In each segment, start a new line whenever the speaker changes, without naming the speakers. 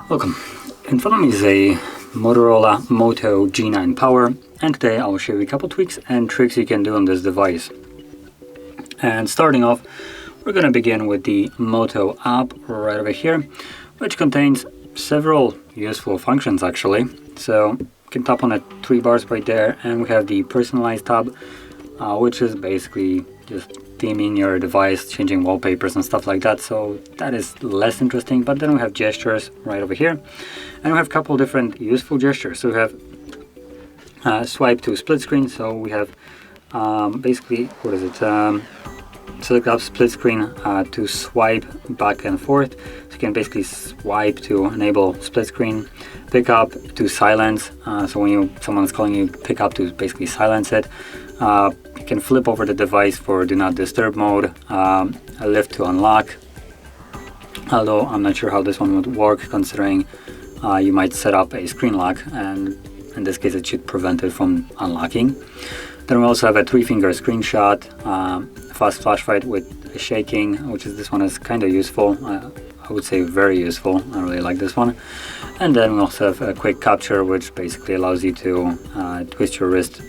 Welcome. In front of me is a Motorola Moto G9 Power, and today I will show you a couple tweaks and tricks you can do on this device. And starting off, we're going to begin with the Moto App right over here, which contains several useful functions actually. So you can tap on it 3 bars right there, and we have the Personalize tab, which is basically just theming your device, changing wallpapers and stuff like that, so that is less interesting. But then we have gestures right over here, and we have a couple different useful gestures. So we have swipe to split screen, so we have basically, what is it, select up split screen to swipe back and forth. So you can basically swipe to enable split screen, pick up to silence, so when someone's calling you, pick up to basically silence it. You can flip over the device for do not disturb mode, a lift to unlock, although I'm not sure how this one would work considering you might set up a screen lock, and in this case it should prevent it from unlocking. Then we also have a 3-finger screenshot, fast flashlight with shaking, which is, this one is kind of useful. I would say very useful. I really like this one. And then we also have a quick capture, which basically allows you to twist your wrist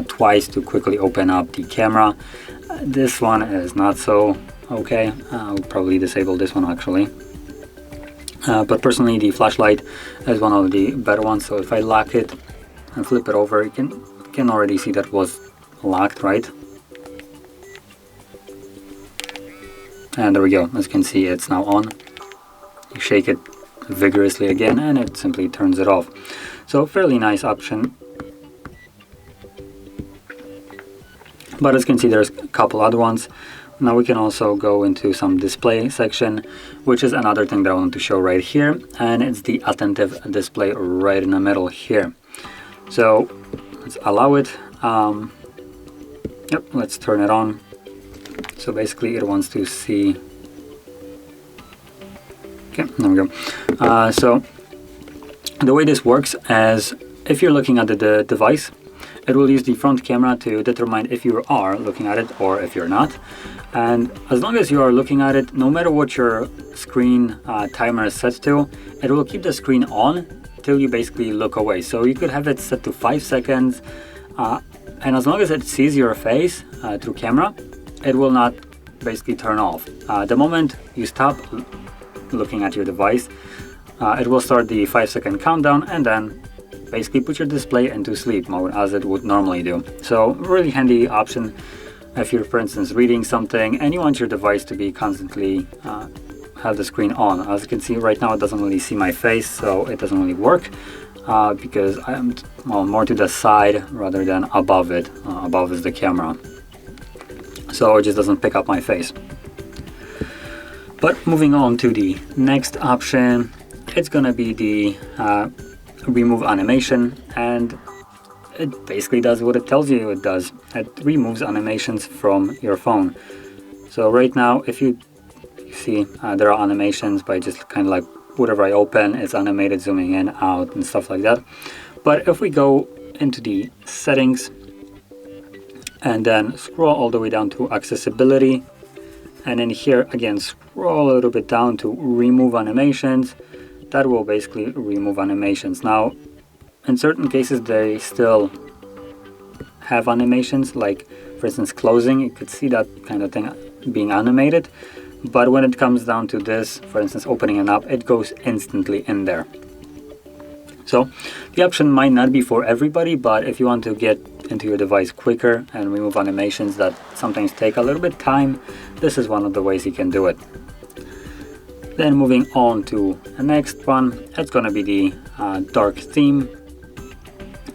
twice to quickly open up the camera. This one is not so okay. I'll probably disable this one actually. But personally, the flashlight is one of the better ones. So if I lock it and flip it over, you can already see that was locked, right? And there we go. As you can see, it's now on. You shake it vigorously again and it simply turns it off. So fairly nice option. But as you can see, there's a couple other ones. Now we can also go into some display section, which is another thing that I want to show right here, and it's the attentive display right in the middle here. So let's allow it. Yep, let's turn it on. So basically it wants to see. Okay, there we go. So the way this works is, if you're looking at the device, it will use the front camera to determine if you are looking at it or if you're not. And as long as you are looking at it, no matter what your screen timer is set to, it will keep the screen on till you basically look away. So you could have it set to 5 seconds, and as long as it sees your face through camera, it will not basically turn off. The moment you stop looking at your device, it will start the 5-second countdown and then basically put your display into sleep mode as it would normally do. So really handy option if you're, for instance, reading something and you want your device to be constantly have the screen on. As you can see right now, it doesn't really see my face, so it doesn't really work because I'm more to the side rather than above it. Above is the camera, so it just doesn't pick up my face. But moving on to the next option, it's gonna be the remove animation, and it basically does what it tells you it does. It removes animations from your phone. So right now, if you see, there are animations by just kind of like whatever I open, it's animated, zooming in, out, and stuff like that. But if we go into the settings and then scroll all the way down to accessibility, and then here again scroll a little bit down to remove animations, that will basically remove animations. Now, in certain cases, they still have animations, like for instance closing. You could see that kind of thing being animated, but when it comes down to this, for instance opening an app, it goes instantly in there. So the option might not be for everybody, but if you want to get into your device quicker and remove animations that sometimes take a little bit time, this is one of the ways you can do it. Then moving on to the next one, it's going to be the dark theme.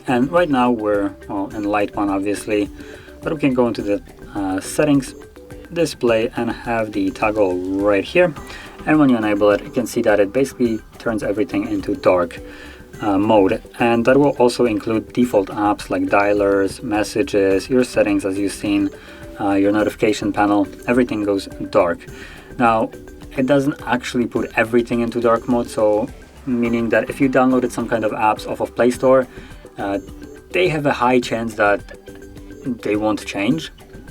And right now we're in light one obviously, but we can go into the settings, display, and have the toggle right here. And when you enable it, you can see that it basically turns everything into dark mode, and that will also include default apps like dialers, messages, your settings as you've seen, your notification panel, everything goes dark. Now, it doesn't actually put everything into dark mode, so meaning that if you downloaded some kind of apps off of Play Store, they have a high chance that they won't change.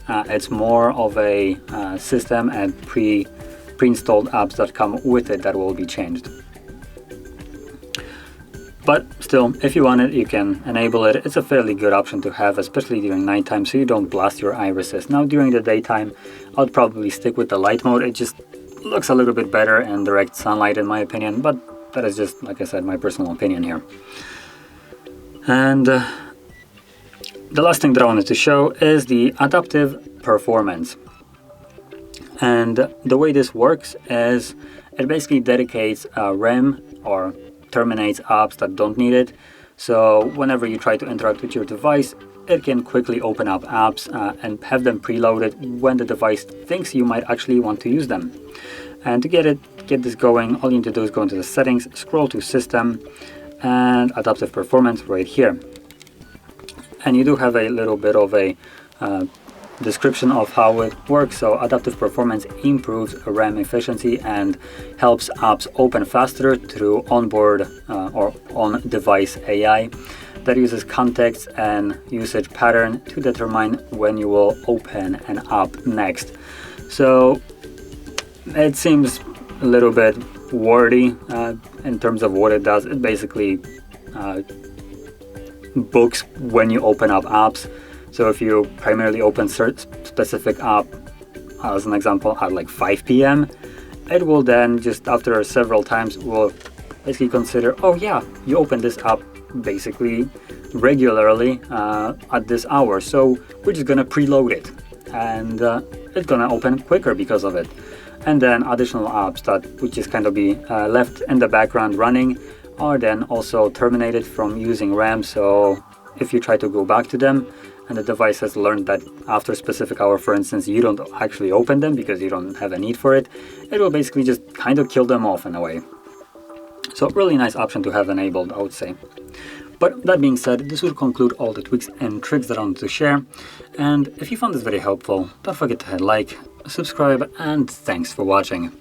It's more of a system and pre-installed apps that come with it that will be changed. But still, if you want it, you can enable it. It's a fairly good option to have, especially during nighttime, so you don't blast your irises. Now, during the daytime, I'd probably stick with the light mode. It just looks a little bit better in direct sunlight, in my opinion, but that is just, like I said, my personal opinion here. And the last thing that I wanted to show is the adaptive performance. And the way this works is it basically dedicates RAM or terminates apps that don't need it. So whenever you try to interact with your device, it can quickly open up apps and have them preloaded when the device thinks you might actually want to use them. And to get this going, all you need to do is go into the settings, scroll to System, and Adaptive Performance right here. And you do have a little bit of a description of how it works. So adaptive performance improves RAM efficiency and helps apps open faster through onboard or on-device AI that uses context and usage pattern to determine when you will open an app next. So it seems a little bit wordy in terms of what it does. It basically books when you open up apps. So if you primarily open specific app, as an example, at like 5 p.m., it will then just after several times will basically consider, oh yeah, you open this app basically regularly at this hour, so we're just gonna preload it, and it's gonna open quicker because of it. And then additional apps that would just kind of be left in the background running are then also terminated from using RAM. So if you try to go back to them and the device has learned that after a specific hour, for instance, you don't actually open them because you don't have a need for it, it will basically just kind of kill them off in a way. So really nice option to have enabled, I would say. But that being said, this will conclude all the tweaks and tricks that I wanted to share. And if you found this very helpful, don't forget to hit like, subscribe, and thanks for watching.